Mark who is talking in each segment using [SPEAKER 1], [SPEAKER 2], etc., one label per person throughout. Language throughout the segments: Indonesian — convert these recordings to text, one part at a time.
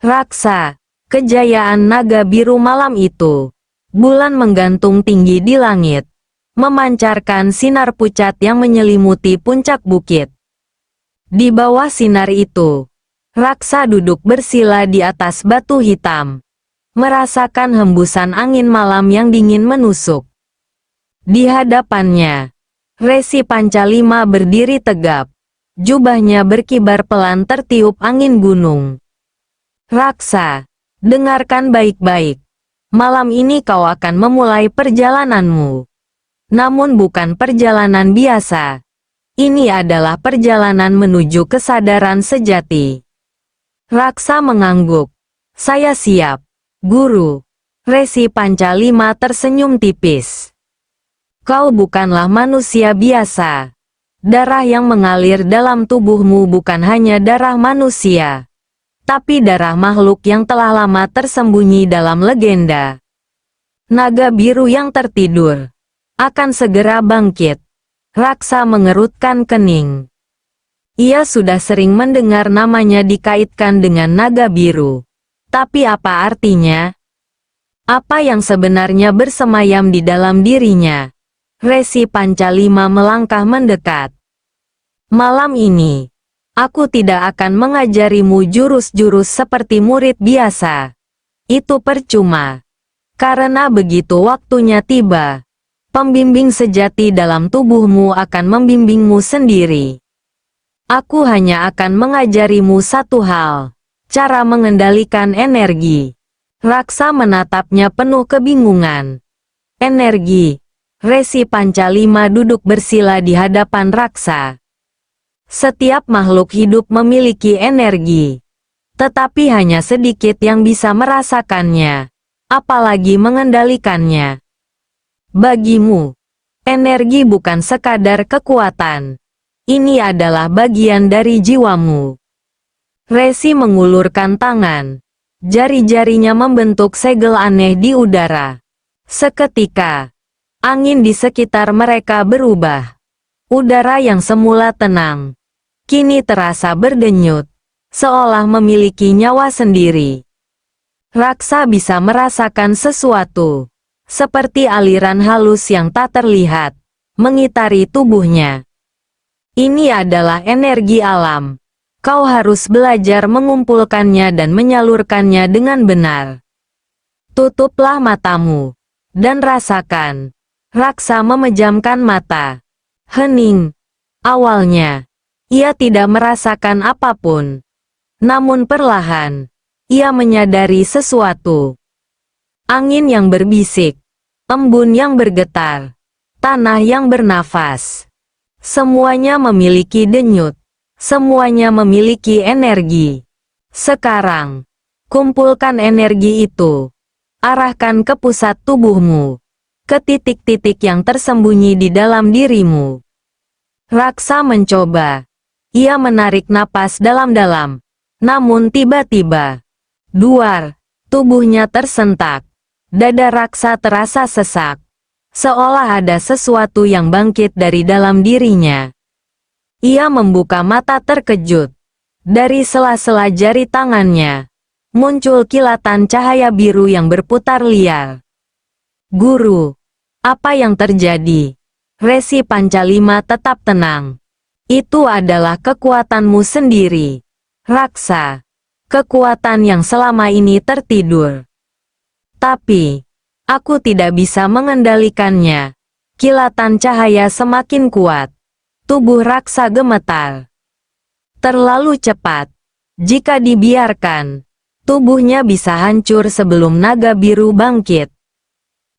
[SPEAKER 1] Raksa, kejayaan naga biru malam itu. Bulan menggantung tinggi di langit, memancarkan sinar pucat yang menyelimuti puncak bukit. Di bawah sinar itu, Raksa duduk bersila di atas batu hitam, merasakan hembusan angin malam yang dingin menusuk. Di hadapannya, Resi Pancalima berdiri tegap, jubahnya berkibar pelan tertiup angin gunung. Raksa, dengarkan baik-baik. Malam ini kau akan memulai perjalananmu. Namun bukan perjalanan biasa. Ini adalah perjalanan menuju kesadaran sejati. Raksa mengangguk. Saya siap, Guru. Resi Pancalima tersenyum tipis. Kau bukanlah manusia biasa. Darah yang mengalir dalam tubuhmu bukan hanya darah manusia, tapi darah makhluk yang telah lama tersembunyi dalam legenda. Naga biru yang tertidur akan segera bangkit. Raksa mengerutkan kening. Ia sudah sering mendengar namanya dikaitkan dengan naga biru. Tapi apa artinya? Apa yang sebenarnya bersemayam di dalam dirinya? Resi Pancalima melangkah mendekat. Malam ini, aku tidak akan mengajarimu jurus-jurus seperti murid biasa. Itu percuma. Karena begitu waktunya tiba, pembimbing sejati dalam tubuhmu akan membimbingmu sendiri. Aku hanya akan mengajarimu satu hal, cara mengendalikan energi. Raksa menatapnya penuh kebingungan. Energi. Resi Pancalima duduk bersila di hadapan Raksa. Setiap makhluk hidup memiliki energi, tetapi hanya sedikit yang bisa merasakannya, apalagi mengendalikannya. Bagimu, energi bukan sekadar kekuatan. Ini adalah bagian dari jiwamu. Resi mengulurkan tangan. Jari-jarinya membentuk segel aneh di udara. Seketika, angin di sekitar mereka berubah. Udara yang semula tenang kini terasa berdenyut, seolah memiliki nyawa sendiri. Raksa bisa merasakan sesuatu, seperti aliran halus yang tak terlihat, mengitari tubuhnya. Ini adalah energi alam. Kau harus belajar mengumpulkannya dan menyalurkannya dengan benar. Tutuplah matamu, dan rasakan. Raksa memejamkan mata. Hening. Awalnya, ia tidak merasakan apapun. Namun perlahan, ia menyadari sesuatu. Angin yang berbisik, embun yang bergetar, tanah yang bernafas. Semuanya memiliki denyut. Semuanya memiliki energi. Sekarang, kumpulkan energi itu. Arahkan ke pusat tubuhmu. Ke titik-titik yang tersembunyi di dalam dirimu. Raksa mencoba. Ia menarik napas dalam-dalam. Namun tiba-tiba, duar, tubuhnya tersentak. Dada Raksa terasa sesak. Seolah ada sesuatu yang bangkit dari dalam dirinya. Ia membuka mata terkejut. Dari sela-sela jari tangannya, muncul kilatan cahaya biru yang berputar liar. Guru, apa yang terjadi? Resi Pancalima tetap tenang. Itu adalah kekuatanmu sendiri, Raksa. Kekuatan yang selama ini tertidur. Tapi, aku tidak bisa mengendalikannya. Kilatan cahaya semakin kuat. Tubuh Raksa gemetar. Terlalu cepat. Jika dibiarkan, tubuhnya bisa hancur sebelum naga biru bangkit.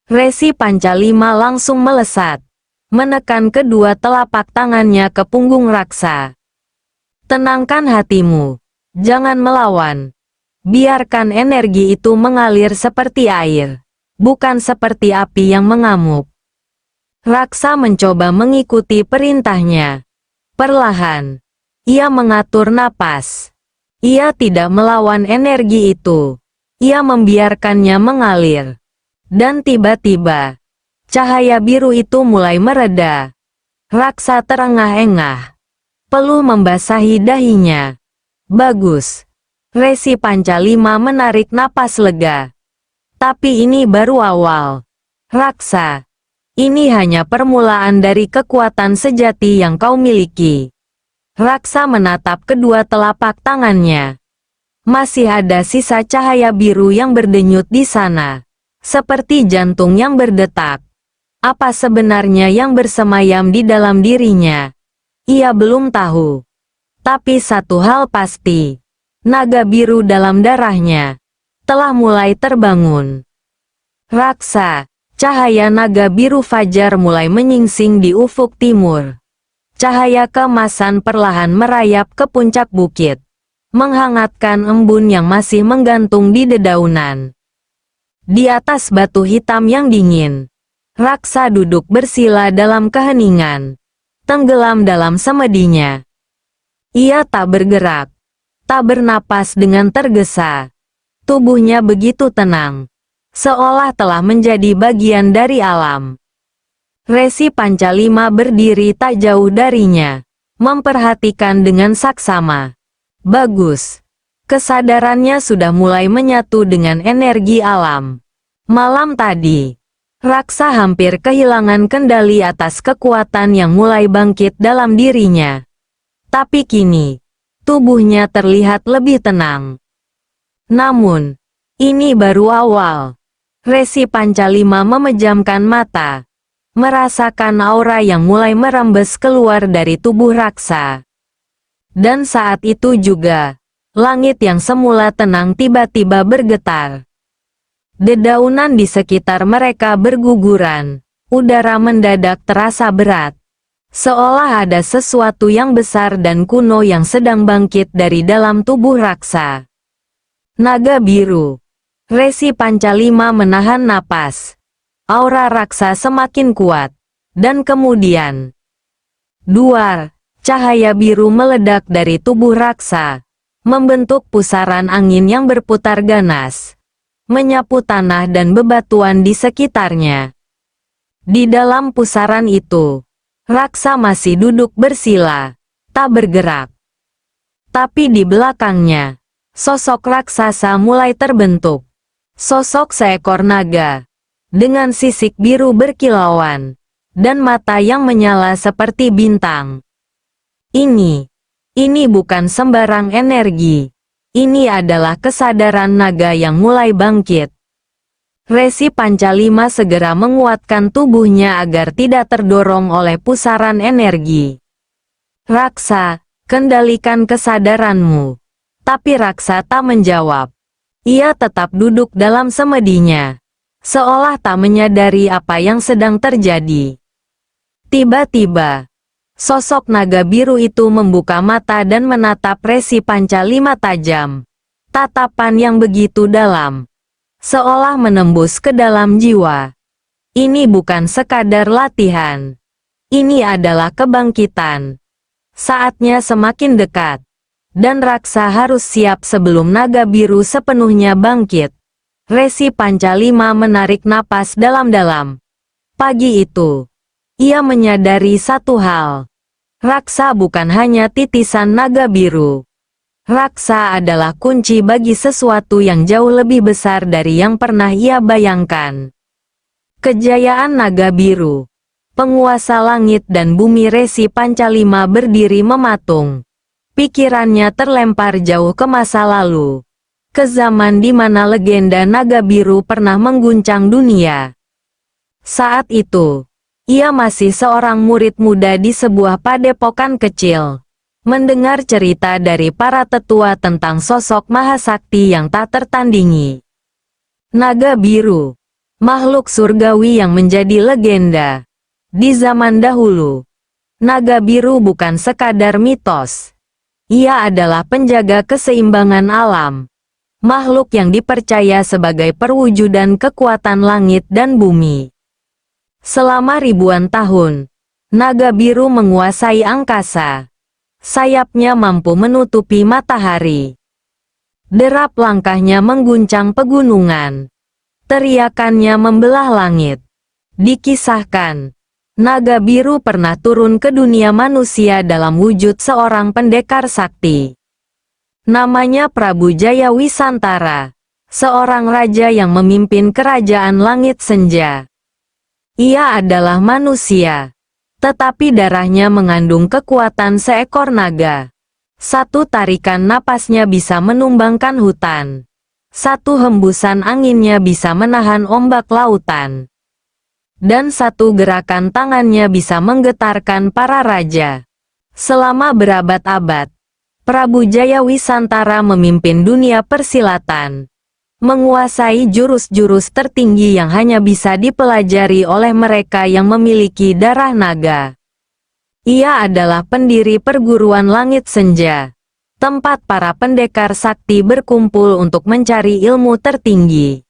[SPEAKER 1] Resi Pancalima langsung melesat, menekan kedua telapak tangannya ke punggung Raksa. Tenangkan hatimu. Jangan melawan. Biarkan energi itu mengalir seperti air, bukan seperti api yang mengamuk. Raksa mencoba mengikuti perintahnya. Perlahan, ia mengatur napas. Ia tidak melawan energi itu. Ia membiarkannya mengalir. Dan tiba-tiba, cahaya biru itu mulai mereda. Raksa terengah-engah. Peluh membasahi dahinya. Bagus. Resi Pancalima menarik napas lega. Tapi ini baru awal. Raksa, ini hanya permulaan dari kekuatan sejati yang kau miliki. Raksa menatap kedua telapak tangannya. Masih ada sisa cahaya biru yang berdenyut di sana. Seperti jantung yang berdetak. Apa sebenarnya yang bersemayam di dalam dirinya? Ia belum tahu. Tapi satu hal pasti. Naga biru dalam darahnya telah mulai terbangun. Raksa, cahaya naga biru fajar mulai menyingsing di ufuk timur. Cahaya keemasan perlahan merayap ke puncak bukit, menghangatkan embun yang masih menggantung di dedaunan. Di atas batu hitam yang dingin, Raksa duduk bersila dalam keheningan, tenggelam dalam semedinya. Ia tak bergerak, tak bernapas dengan tergesa. Tubuhnya begitu tenang, seolah telah menjadi bagian dari alam. Resi Pancalima berdiri tak jauh darinya, memperhatikan dengan saksama. Bagus. Kesadarannya sudah mulai menyatu dengan energi alam. Malam tadi, Raksa hampir kehilangan kendali atas kekuatan yang mulai bangkit dalam dirinya. Tapi kini, tubuhnya terlihat lebih tenang. Namun, ini baru awal. Resi Pancalima memejamkan mata, merasakan aura yang mulai merembes keluar dari tubuh Raksa. Dan saat itu juga, langit yang semula tenang tiba-tiba bergetar. Dedaunan di sekitar mereka berguguran, udara mendadak terasa berat. Seolah ada sesuatu yang besar dan kuno yang sedang bangkit dari dalam tubuh Raksa. Naga biru. Resi Pancalima menahan napas. Aura Raksa semakin kuat. Dan kemudian, duar, cahaya biru meledak dari tubuh Raksa, membentuk pusaran angin yang berputar ganas, menyapu tanah dan bebatuan di sekitarnya. Di dalam pusaran itu, Raksa masih duduk bersila, tak bergerak. Tapi di belakangnya, sosok raksasa mulai terbentuk. Sosok seekor naga, dengan sisik biru berkilauan, dan mata yang menyala seperti bintang. Ini bukan sembarang energi. Ini adalah kesadaran naga yang mulai bangkit. Resi Pancalima segera menguatkan tubuhnya agar tidak terdorong oleh pusaran energi. Raksa, kendalikan kesadaranmu. Tapi Raksa tak menjawab. Ia tetap duduk dalam semedinya, seolah tak menyadari apa yang sedang terjadi. Tiba-tiba, sosok naga biru itu membuka mata dan menatap Resi Pancalima tajam. Tatapan yang begitu dalam, seolah menembus ke dalam jiwa. Ini bukan sekadar latihan. Ini adalah kebangkitan. Saatnya semakin dekat. Dan Raksa harus siap sebelum naga biru sepenuhnya bangkit. Resi Pancalima menarik napas dalam-dalam. Pagi itu, ia menyadari satu hal. Raksa bukan hanya titisan naga biru. Raksa adalah kunci bagi sesuatu yang jauh lebih besar dari yang pernah ia bayangkan. Kejayaan naga biru. Penguasa langit dan bumi Resi Pancalima berdiri mematung. Pikirannya terlempar jauh ke masa lalu. Ke zaman di mana legenda naga biru pernah mengguncang dunia. Saat itu, ia masih seorang murid muda di sebuah padepokan kecil. Mendengar cerita dari para tetua tentang sosok mahasakti yang tak tertandingi. Naga biru. Makhluk surgawi yang menjadi legenda. Di zaman dahulu, naga biru bukan sekadar mitos. Ia adalah penjaga keseimbangan alam. Makhluk yang dipercaya sebagai perwujudan kekuatan langit dan bumi. Selama ribuan tahun, naga biru menguasai angkasa. Sayapnya mampu menutupi matahari. Derap langkahnya mengguncang pegunungan. Teriakannya membelah langit. Dikisahkan, naga biru pernah turun ke dunia manusia dalam wujud seorang pendekar sakti. Namanya Prabu Jaya Wisantara, seorang raja yang memimpin kerajaan langit senja. Ia adalah manusia, tetapi darahnya mengandung kekuatan seekor naga. Satu tarikan napasnya bisa menumbangkan hutan. Satu hembusan anginnya bisa menahan ombak lautan. Dan satu gerakan tangannya bisa menggetarkan para raja. Selama berabad-abad, Prabu Jaya Wisantara memimpin dunia persilatan, menguasai jurus-jurus tertinggi yang hanya bisa dipelajari oleh mereka yang memiliki darah naga. Ia adalah pendiri perguruan langit senja, tempat para pendekar sakti berkumpul untuk mencari ilmu tertinggi.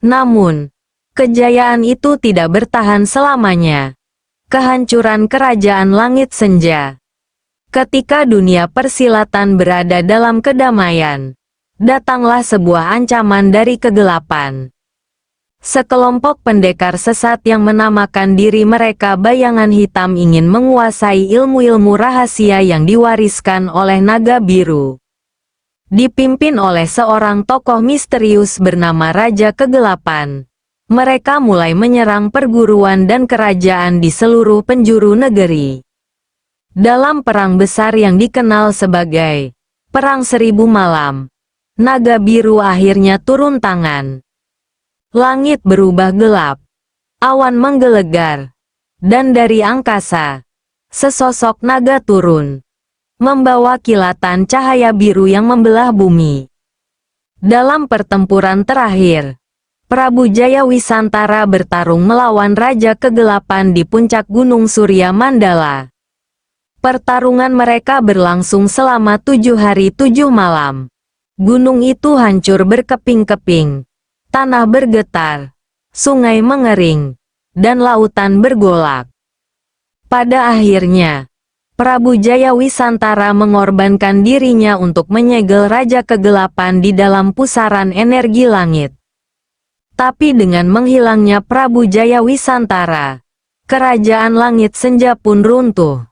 [SPEAKER 1] Namun, kejayaan itu tidak bertahan selamanya. Kehancuran kerajaan langit senja. Ketika dunia persilatan berada dalam kedamaian, datanglah sebuah ancaman dari kegelapan. Sekelompok pendekar sesat yang menamakan diri mereka Bayangan Hitam ingin menguasai ilmu-ilmu rahasia yang diwariskan oleh naga biru. Dipimpin oleh seorang tokoh misterius bernama Raja Kegelapan, mereka mulai menyerang perguruan dan kerajaan di seluruh penjuru negeri. Dalam perang besar yang dikenal sebagai Perang Seribu Malam, naga biru akhirnya turun tangan. Langit berubah gelap, awan menggelegar, dan dari angkasa, sesosok naga turun, membawa kilatan cahaya biru yang membelah bumi. Dalam pertempuran terakhir, Prabu Jaya Wisantara bertarung melawan Raja Kegelapan di puncak Gunung Surya Mandala. Pertarungan mereka berlangsung selama 7 hari 7 malam. Gunung itu hancur berkeping-keping, tanah bergetar, sungai mengering, dan lautan bergolak. Pada akhirnya, Prabu Jaya Wisantara mengorbankan dirinya untuk menyegel Raja Kegelapan di dalam pusaran energi langit. Tapi dengan menghilangnya Prabu Jaya Wisantara, kerajaan langit senja pun runtuh.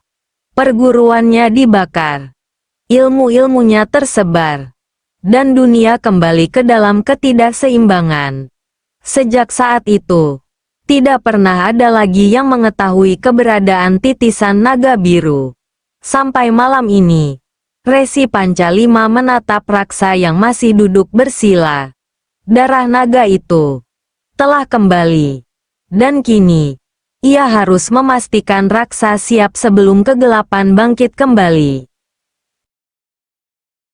[SPEAKER 1] Perguruannya dibakar, ilmu-ilmunya tersebar, dan dunia kembali ke dalam ketidakseimbangan. Sejak saat itu, tidak pernah ada lagi yang mengetahui keberadaan titisan naga biru. Sampai malam ini, Resi Pancalima menatap raksa yang masih duduk bersila. Darah naga itu telah kembali, dan kini, ia harus memastikan raksa siap sebelum kegelapan bangkit kembali.